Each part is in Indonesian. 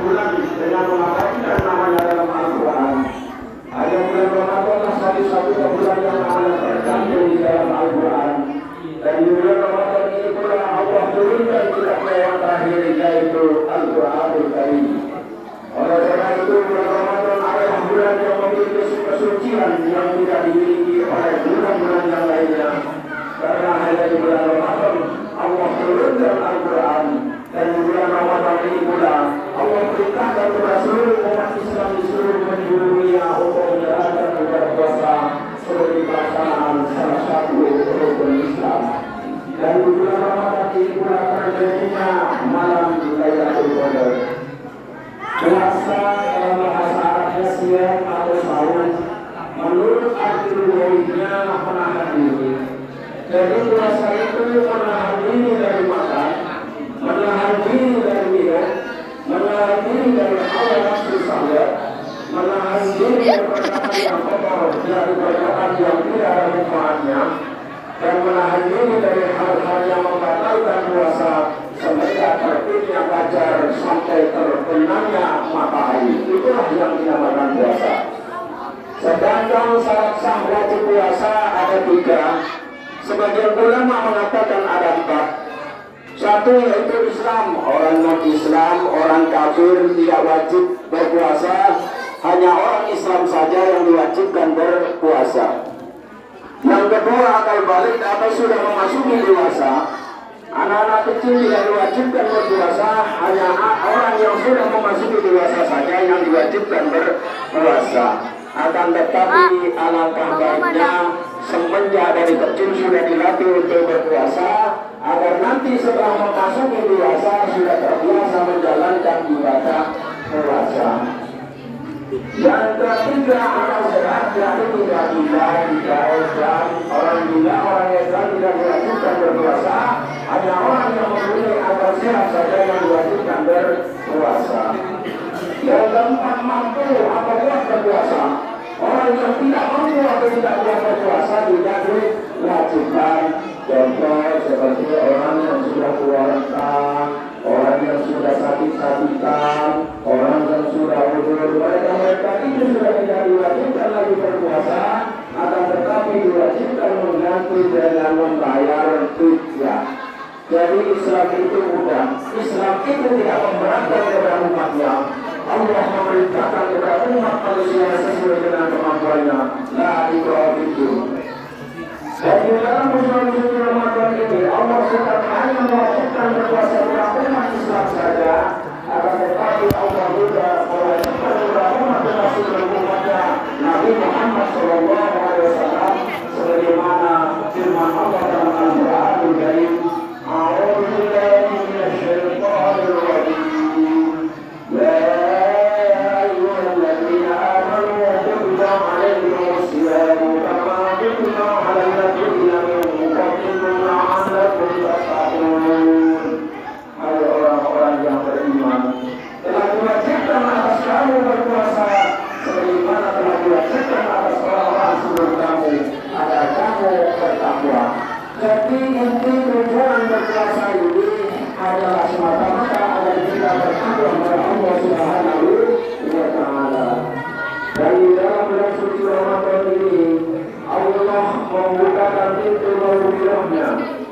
bulan dengan mengamalkan namanya dalam Al-Quran. Hanya bulan Ramadan satu-satu bulan yang namanya tercantum di dalam Al-Quran. Dan di bulan Ramadan ini pula Allah turunkan kitabnya yang terakhir, yaitu Al-Quranul Karim. Oleh karena itu bulan Ramadan adalah bulan yang memiliki kesucian yang tidak dimiliki oleh bulan-bulan yang lainnya. Karena hanya di bulan Ramadan Allah turunkan Al-Quran. Dan di bulan Ramadan ini pula Allah perintahkan kepada seluruh umat Islam di seluruh penjuru dunia untuk menjalankan ibadah puasa sebagai pelaksanaan salah satu rukun Islam. Dan di bulan Ramadan ini pula terjadinya malam Lailatul Qadar. Puasa dalam bahasa Arabnya siyam atau saum, menurut arti lughawiynya menahan diri. Jadi puasa itu menahan diri dari makan, menahan diri dari minum, menahan diri dari hawa nafsu syahwat, menahan diri dari perkataan yang kotor, dari perkataan yang tidak ada manfaatnya, dan menahan diri dari hal-hal yang membatalkan puasa semenjak terbitnya fajar sampai terbenamnya matahari. Itulah yang dinamakan puasa. Sedangkan syarat sah wajib puasa ada 3. Sebagian ulama mengatakan ada 4. Satu yaitu Islam. Orang non-Islam, orang kafir tidak wajib berpuasa. Hanya orang Islam saja yang diwajibkan berpuasa. Yang kedua akal balik atau sudah memasuki dewasa. Anak-anak kecil tidak diwajibkan berpuasa. Hanya orang yang sudah memasuki dewasa saja yang diwajibkan berpuasa. Akan tetapi alangkah baiknya semenjak dari kecil sudah dilatih untuk berpuasa, agar nanti setelah memasuki dewasa sudah terbiasa menjalankan ibadah puasa. Yang ketiga akal sehat, yaitu tidak gila, tidak edan. Orang gila, orang edan tidak diwajibkan berpuasa. Hanya orang yang mempunyai akal sehat saja yang diwajibkan berpuasa. Yang keempat mampu atau kuat berpuasa. Orang yang tidak mampu atau tidak kuat berpuasa tidak diwajibkan. Contoh seperti orang yang sudah tua renta, orang yang sudah sakit-sakitan, orang yang sudah udur, mereka itu sudah tidak diwajibkan lagi berpuasa, akan tetapi diwajibkan mengganti dengan membayar fidyah. Jadi Islam itu mudah. Islam itu tidak memberatkan kepada umatnya. Allah memerintahkan kepada umat manusia sesuai dengan kemampuannya. La ikraha fiddin. Dan di dalam bulan suci Ramadan ini Allah bukan hanya mewajibkan berpuasa kepada umat Islam saja, akan tetapi Allah juga mewajibkan kepada umat termasuk umatnya Nabi Muhammad SAW, sebagaimana firman Allah dalam Al-Quranul Karim. A'udzu billahi minasy syaithanir rajim. Ya ayyuhalladzina amanu kutiba 'alaikumus siyam kama kutiba 'alal ladzina min qablikum la'allakum tattaqun. Hai orang-orang yang beriman, telah diwajibkan atas kamu berpuasa sebagaimana telah diwajibkan atas orang-orang sebelum kamu agar kamu bertakwa. Jadi inti tujuan berpuasa ini adalah semata-mata agar kita bertakwa kepada Allah Subhanahu wa Ta'ala. Dan di dalam bulan suci Ramadan ini Allah membukakan pintu maghfirahnya,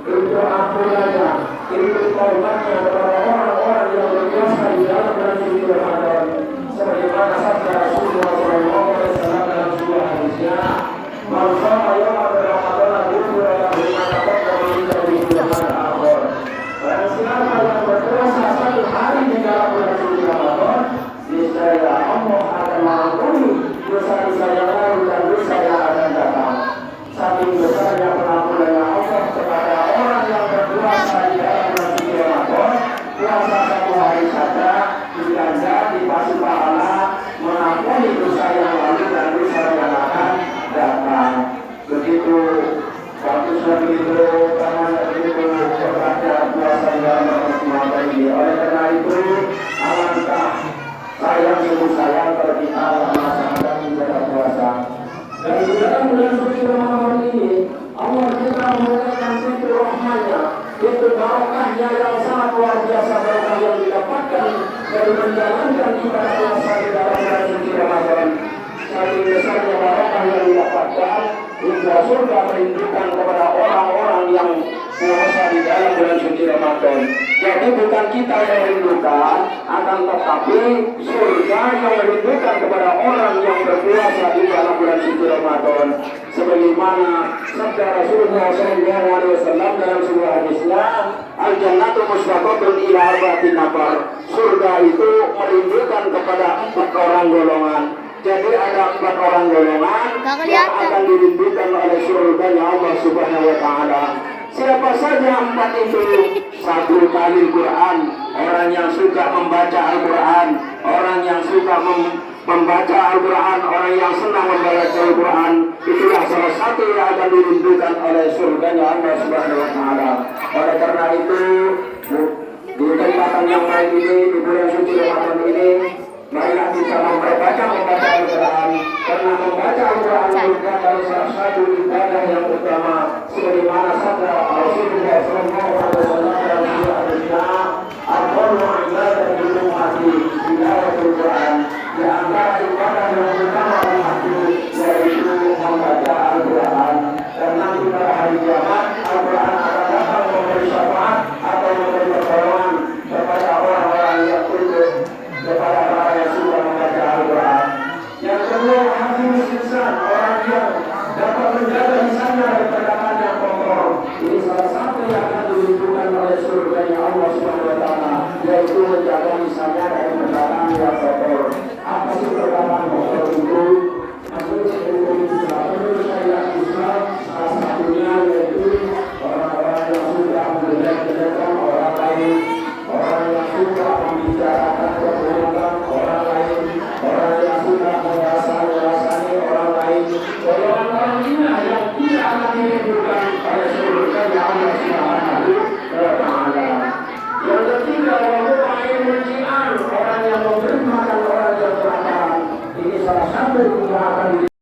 pintu ampunannya, pintu taubatnya kepada orang-orang yang berpuasa di dalam bulan suci Ramadan. Sebagaimana sabda Rasulullah SAW dalam sebuah hadisnya, "Man shoma yawman Ramadan ghufira lahu ma taqaddama min dhanbihi wa ma ta'akhkhar." Barang siapa yang berpuasa satu hari di dalam bulan suci Ramadan, niscaya Allah akan mengampuni dosa-dosa yang lalu dan dosa yang akan datang. Saking besarnya pengampunan Allah kepada orang yang berpuasa di dalam bulan suci Ramadan, puasa satu hari saja diganjar dikasih pahala mengampuni dosa yang lalu dan dosa yang akan datang. Begitu waktu sudah begitu, karena begitu beratnya puasa dalam Ramadan ini. Oleh karena itu, alangkah sayang sungguh sayang kalau kita melaksanakan ibadah puasa. Dan di dalam bulan suci Ramadan ini, Allah juga memulaikan pintu rahmatnya, itu barokahnya yang sangat luar biasa, barokah yang didapatkan dari menjalankan ibadah puasa di dalam bulan suci Ramadan. Saking besarnya barokah yang didapatkan, hingga surga merindukan kepada orang-orang yang puasa di dalam bulan suci Ramadan. Jadi bukan kita yang merindukan, akan tetapi surga yang merindukan kepada orang yang berpuasa di dalam bulan suci Ramadan. Sebagaimana sabda Rasulullah SAW dalam sebuah hadisnya, al-jannatu musbaqatun ila arba'atin nafar. Surga itu merindukan kepada 4 orang golongan. Jadi ada 4 orang golongan yang akan dirindukan oleh surganya Allah Subhanahu wa taala. Siapa saja 4 itu? 1, talil Quran, orang yang suka membaca Al-Quran, orang yang suka membaca Al-Quran, orang yang senang membaca Al-Quran. Itulah salah satu yang akan dirindukan oleh surganya Allah Subhanahu wa taala. Oleh karena itu, di kesempatan yang baik ini, di bulan suci Ramadan ini, marilah kita membaca Al-Quran, karena membaca Al-Quran merupakan salah satu ibadah yang utama. Sebagaimana sabda Rasulullah SAW dalam sebuah hadisnya, "Al-Qur'anu ibadatul ummati tilawatul Quran." Di antara ibadah yang utama umat yaitu membaca Al-Quran. Dan nanti pada hari kiamat Al-Quran akan datang memberi syafaat atau memberi pertolongan kepada orang-orang yang tunduk kepada orang yang suka membaca Al-Quran. Yang kedua, hafiz lisan, orang yang dapat menjaga lisannya dari perkataan yang kotor. Ini salah satu yang akan dirindukan oleh surganya Allah Subhanahu wa taala, yaitu menjaga lisannya dari perkataan yang kotor. Apa sih perkataan kotor itu? Maksudnya menurut saya Islam, salah satunya yaitu orang-orang yang suka menjelek-jelekan orang lain, orang yang suka membicarakan keburukan orang lain, orang yang suka merasani orang lain. Orang-orang ini yang tidak akan dirindukan oleh surganya Allah Subhanahu wa taala. Yang ketiga, orang yang memberi makan orang yang kelaparan. Ini salah satu yang akan